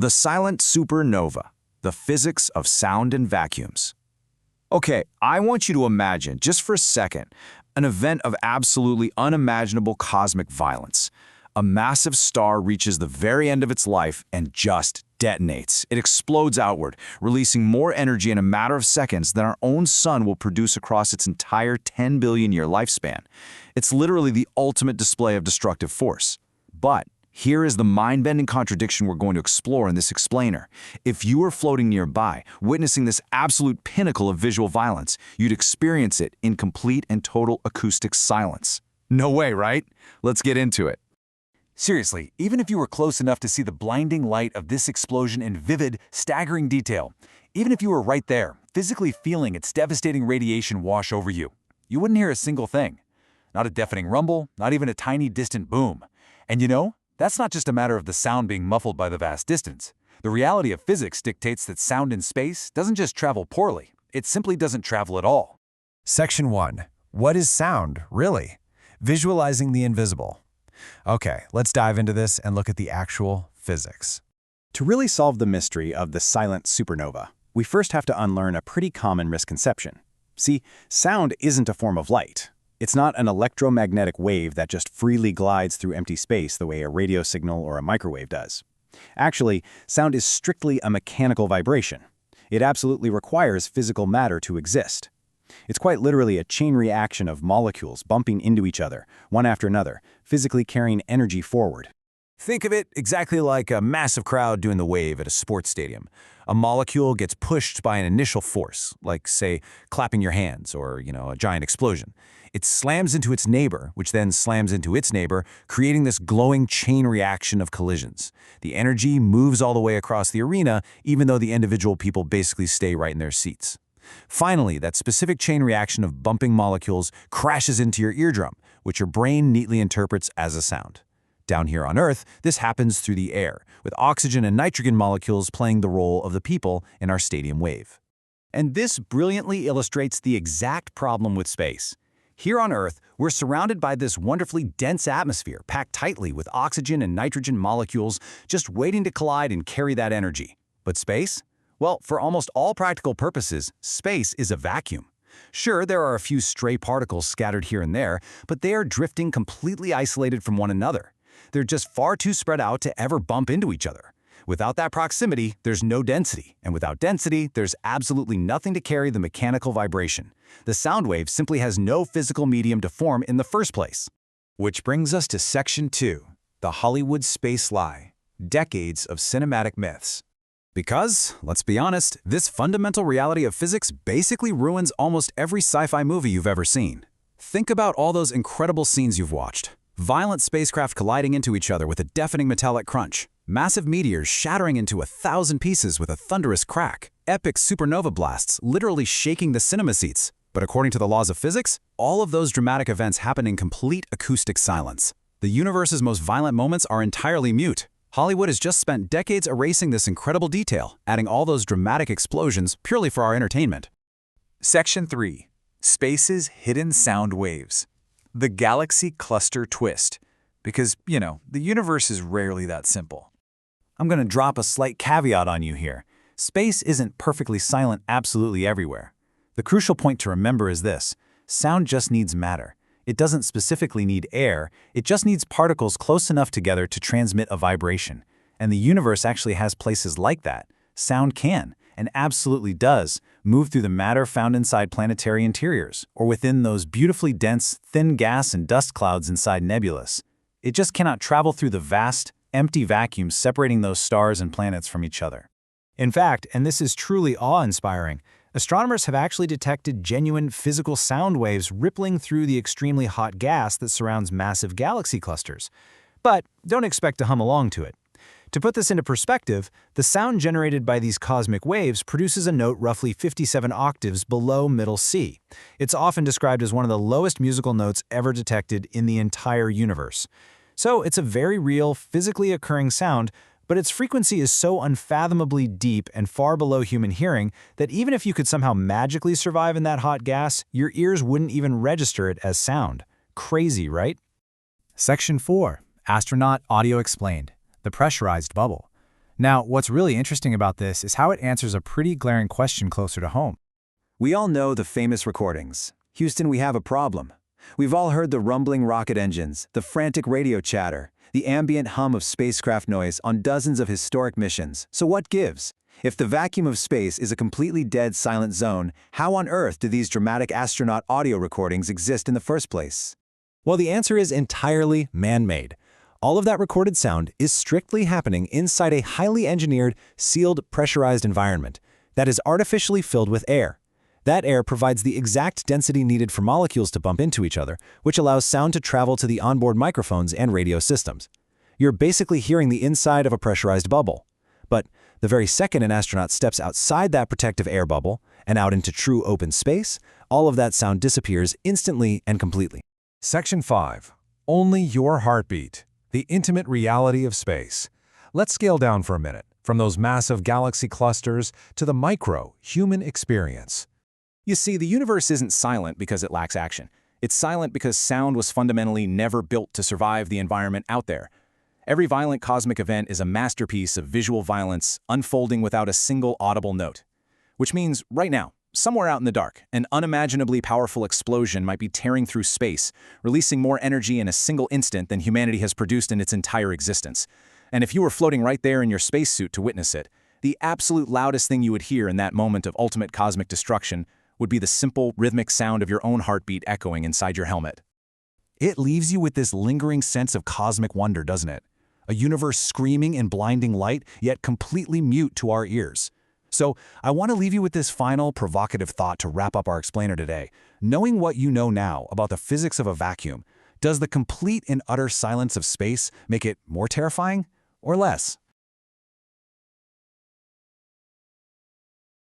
The silent supernova, the physics of sound and vacuums. Okay, I want you to imagine, just for a second, an event of absolutely unimaginable cosmic violence. A massive star reaches the very end of its life and just detonates. It explodes outward, releasing more energy in a matter of seconds than our own sun will produce across its entire 10 billion-year lifespan. It's literally the ultimate display of destructive force. But here is the mind-bending contradiction we're going to explore in this explainer. If you were floating nearby, witnessing this absolute pinnacle of visual violence, you'd experience it in complete and total acoustic silence. No way, right? Let's get into it. Seriously, even if you were close enough to see the blinding light of this explosion in vivid, staggering detail, even if you were right there, physically feeling its devastating radiation wash over you, you wouldn't hear a single thing. Not a deafening rumble, not even a tiny distant boom. And you know, that's not just a matter of the sound being muffled by the vast distance. The reality of physics dictates that sound in space doesn't just travel poorly, it simply doesn't travel at all. Section 1. What is sound, really? Visualizing the invisible. Okay, let's dive into this and look at the actual physics. To really solve the mystery of the silent supernova, we first have to unlearn a pretty common misconception. See, sound isn't a form of light. It's not an electromagnetic wave that just freely glides through empty space the way a radio signal or a microwave does. Actually, sound is strictly a mechanical vibration. It absolutely requires physical matter to exist. It's quite literally a chain reaction of molecules bumping into each other, one after another, physically carrying energy forward. Think of it exactly like a massive crowd doing the wave at a sports stadium. A molecule gets pushed by an initial force, like, say, clapping your hands or, a giant explosion. It slams into its neighbor, which then slams into its neighbor, creating this glowing chain reaction of collisions. The energy moves all the way across the arena, even though the individual people basically stay right in their seats. Finally, that specific chain reaction of bumping molecules crashes into your eardrum, which your brain neatly interprets as a sound. Down here on Earth, this happens through the air, with oxygen and nitrogen molecules playing the role of the people in our stadium wave. And this brilliantly illustrates the exact problem with space. Here on Earth, we're surrounded by this wonderfully dense atmosphere packed tightly with oxygen and nitrogen molecules just waiting to collide and carry that energy. But space? Well, for almost all practical purposes, space is a vacuum. Sure, there are a few stray particles scattered here and there, but they are drifting completely isolated from one another. They're just far too spread out to ever bump into each other. Without that proximity, there's no density, and without density, there's absolutely nothing to carry the mechanical vibration. The sound wave simply has no physical medium to form in the first place. Which brings us to Section 2, the Hollywood space lie, decades of cinematic myths. Because, let's be honest, this fundamental reality of physics basically ruins almost every sci-fi movie you've ever seen. Think about all those incredible scenes you've watched. Violent spacecraft colliding into each other with a deafening metallic crunch. Massive meteors shattering into 1,000 pieces with a thunderous crack. Epic supernova blasts literally shaking the cinema seats. But according to the laws of physics, all of those dramatic events happen in complete acoustic silence. The universe's most violent moments are entirely mute. Hollywood has just spent decades erasing this incredible detail, adding all those dramatic explosions purely for our entertainment. Section 3. Space's hidden sound waves. The galaxy cluster twist. Because, the universe is rarely that simple. I'm going to drop a slight caveat on you here. Space isn't perfectly silent absolutely everywhere. The crucial point to remember is this: sound just needs matter. It doesn't specifically need air, it just needs particles close enough together to transmit a vibration. And the universe actually has places like that. Sound can, and absolutely does, move through the matter found inside planetary interiors, or within those beautifully dense, thin gas and dust clouds inside nebulas. It just cannot travel through the vast, empty vacuums separating those stars and planets from each other. In fact, and this is truly awe-inspiring, astronomers have actually detected genuine physical sound waves rippling through the extremely hot gas that surrounds massive galaxy clusters. But don't expect to hum along to it. To put this into perspective, the sound generated by these cosmic waves produces a note roughly 57 octaves below middle C. It's often described as one of the lowest musical notes ever detected in the entire universe. So it's a very real, physically occurring sound, but its frequency is so unfathomably deep and far below human hearing that even if you could somehow magically survive in that hot gas, your ears wouldn't even register it as sound. Crazy, right? Section 4. Astronaut Audio Explained. The pressurized bubble. Now, what's really interesting about this is how it answers a pretty glaring question closer to home. We all know the famous recordings. Houston, we have a problem. We've all heard the rumbling rocket engines, the frantic radio chatter, the ambient hum of spacecraft noise on dozens of historic missions. So what gives? If the vacuum of space is a completely dead silent zone, how on earth do these dramatic astronaut audio recordings exist in the first place? Well, the answer is entirely man-made. All of that recorded sound is strictly happening inside a highly engineered, sealed, pressurized environment that is artificially filled with air. That air provides the exact density needed for molecules to bump into each other, which allows sound to travel to the onboard microphones and radio systems. You're basically hearing the inside of a pressurized bubble. But the very second an astronaut steps outside that protective air bubble and out into true open space, all of that sound disappears instantly and completely. Section 5. Only your heartbeat. The intimate reality of space. Let's scale down for a minute, from those massive galaxy clusters to the micro, human experience. You see, the universe isn't silent because it lacks action. It's silent because sound was fundamentally never built to survive the environment out there. Every violent cosmic event is a masterpiece of visual violence unfolding without a single audible note. Which means, right now, somewhere out in the dark, an unimaginably powerful explosion might be tearing through space, releasing more energy in a single instant than humanity has produced in its entire existence. And if you were floating right there in your spacesuit to witness it, the absolute loudest thing you would hear in that moment of ultimate cosmic destruction would be the simple, rhythmic sound of your own heartbeat echoing inside your helmet. It leaves you with this lingering sense of cosmic wonder, doesn't it? A universe screaming in blinding light, yet completely mute to our ears. So, I want to leave you with this final, provocative thought to wrap up our explainer today. Knowing what you know now about the physics of a vacuum, does the complete and utter silence of space make it more terrifying or less?